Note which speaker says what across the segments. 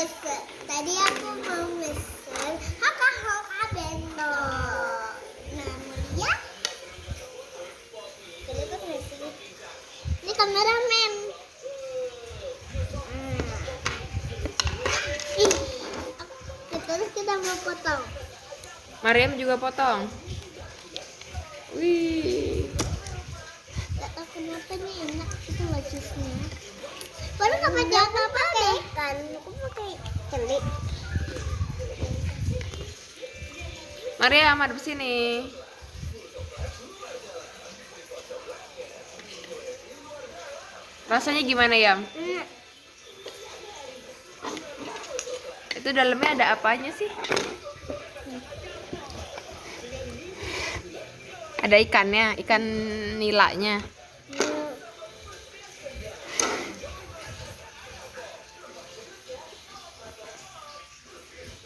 Speaker 1: pesen. Tadi aku mau pesen hoka bento. Nah, Mulia. Kelihatan nggak sih? Ini kameramen. Terus kita mau potong.
Speaker 2: Mariam juga potong. Wih.
Speaker 1: Gak tahu kenapa nih enak itu loh jusnya. Baru kamu jangan pakai ikan, aku pakai celi.
Speaker 2: Mariam hadap sini. Rasanya gimana, Yam? Itu dalamnya ada apanya sih? Ada ikannya, ikan nilanya.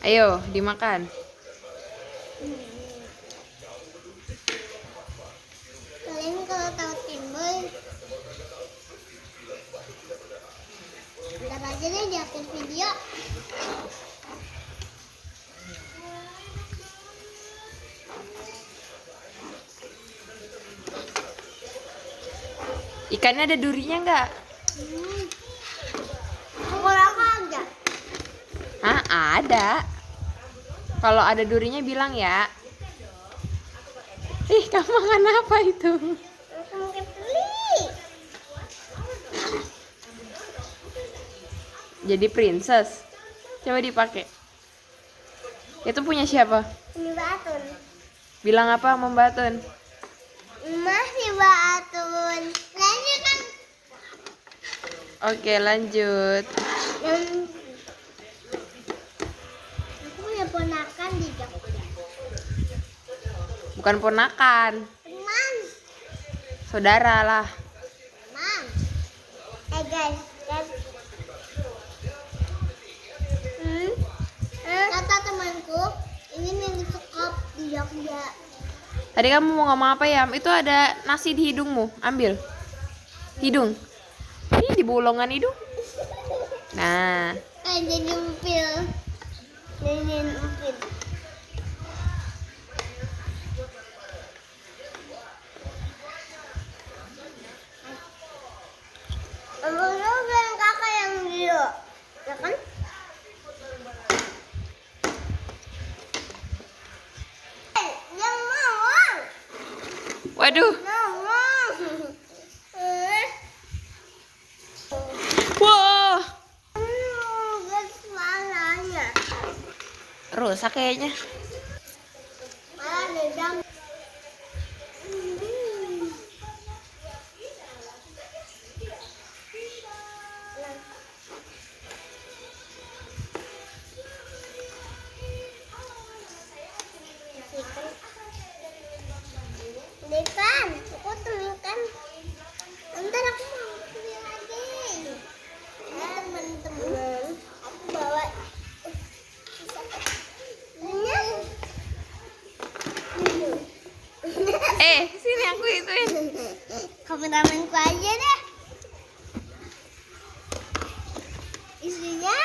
Speaker 2: Ayo, dimakan.
Speaker 1: Kalian kalau tahu timbul, ntar aja deh di akhir video.
Speaker 2: Ikannya ada durinya nggak?
Speaker 1: Aku aja.
Speaker 2: Ah, ada. Kalau ada durinya bilang ya. Ih, kamu makan apa itu?
Speaker 1: Mungkin beli.
Speaker 2: Jadi princess. Coba dipakai. Itu punya siapa?
Speaker 1: Ini batun.
Speaker 2: Bilang apa membatun?
Speaker 1: Masih batun. Lanjut kan?
Speaker 2: Oke, lanjut.
Speaker 1: Aku punya ponakan di Jogja.
Speaker 2: Bukan ponakan,
Speaker 1: Teman.
Speaker 2: saudara lah.
Speaker 1: Teman. Guys. Kata temanku, ini mie sekop di Jogja.
Speaker 2: Tadi kamu mau ngomong apa, Yam? Itu ada nasi di hidungmu. Ambil. Hidung. Ini di bolongan hidung. Nah,
Speaker 1: Jadi umpil. Jadi umpil. Abang bilang kakak yang dia, ya kan? Yang mau.
Speaker 2: waduh.
Speaker 1: Mau.
Speaker 2: Wah,
Speaker 1: Gas malahnya.
Speaker 2: rusak kayaknya.
Speaker 1: Malah nedang. Dekan, aku temukan. Ntar aku mau beli lagi. Ya teman-teman, aku bawa.
Speaker 2: Sini aku ituin.
Speaker 1: Kameramenku aja deh. Isinya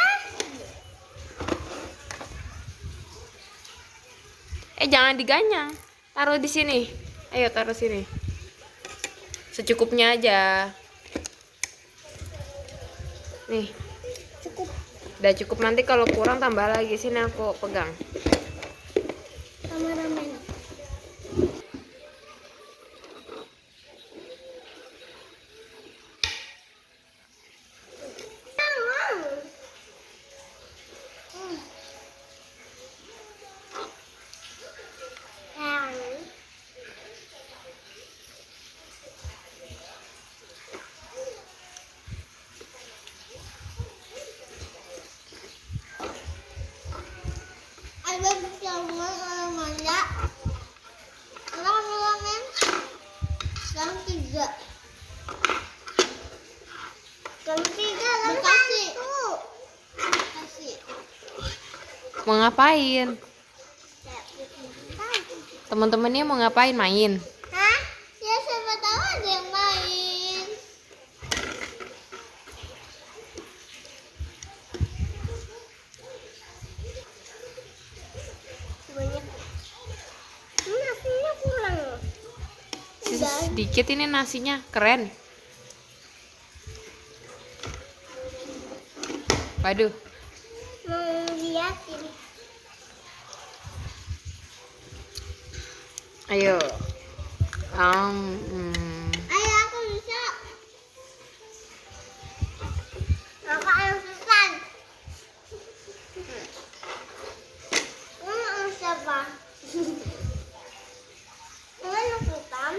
Speaker 2: Jangan diganyang. Taruh di sini. Ayo taruh sini. Secukupnya aja. Nih.
Speaker 1: cukup.
Speaker 2: Udah cukup, nanti kalau kurang tambah lagi. Sini aku pegang.
Speaker 1: Kameramen. Ada bersama Manja. Kameramen. Yang 3. Yang 3 Bekasi. Bekasi.
Speaker 2: Mau ngapain? Teman-temannya mau ngapain? Main.
Speaker 1: Hah? Ya siapa tahu ada yang main.
Speaker 2: sedikit ini nasinya, keren. Waduh,
Speaker 1: Mau liatin.
Speaker 2: ayo.
Speaker 1: Ayo aku bisa. Aku yang susah. Kamu siapa? Kamu yang susah.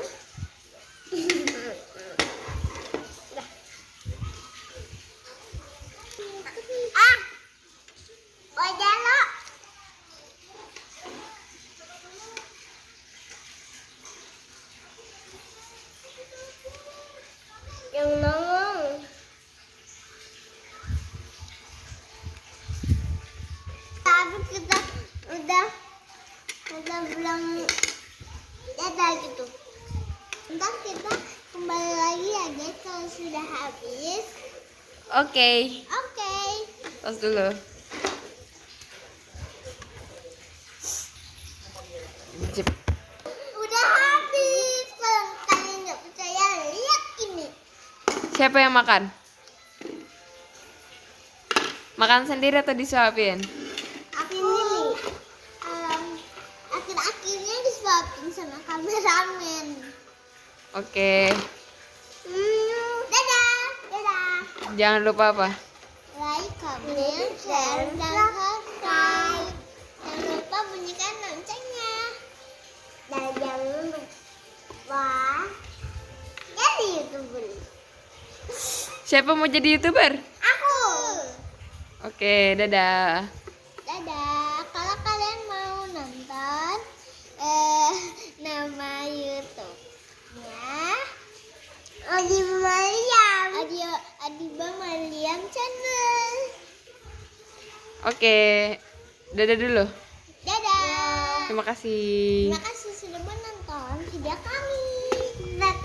Speaker 1: Ah, udah lo. Yang nongol. Tapi kita udah bilang dadah gitu. Ntar kita kembali lagi ya guys kalau sudah habis.
Speaker 2: Oke,
Speaker 1: Oke.
Speaker 2: tos dulu. Jep.
Speaker 1: Udah habis. Kalau kalian nggak percaya lihat ini.
Speaker 2: Siapa yang makan? Makan sendiri atau disuapin?
Speaker 1: Aku ini akhir-akhirnya disuapin sama kameramen.
Speaker 2: Oke,
Speaker 1: Dadah. Dadah.
Speaker 2: jangan lupa apa?
Speaker 1: Like, comment, share, dan subscribe. Jangan lupa bunyikan loncengnya. Dan jangan lupa jadi YouTuber.
Speaker 2: Siapa mau jadi YouTuber?
Speaker 1: Aku.
Speaker 2: Oke, dadah.
Speaker 1: Dadah. Kalau kalian mau nonton nama YouTube-nya Adiba Mariam Channel.
Speaker 2: Oke, dadah dulu.
Speaker 1: Dadah.
Speaker 2: Terima kasih.
Speaker 1: Terima kasih sudah menonton video kami. Nah,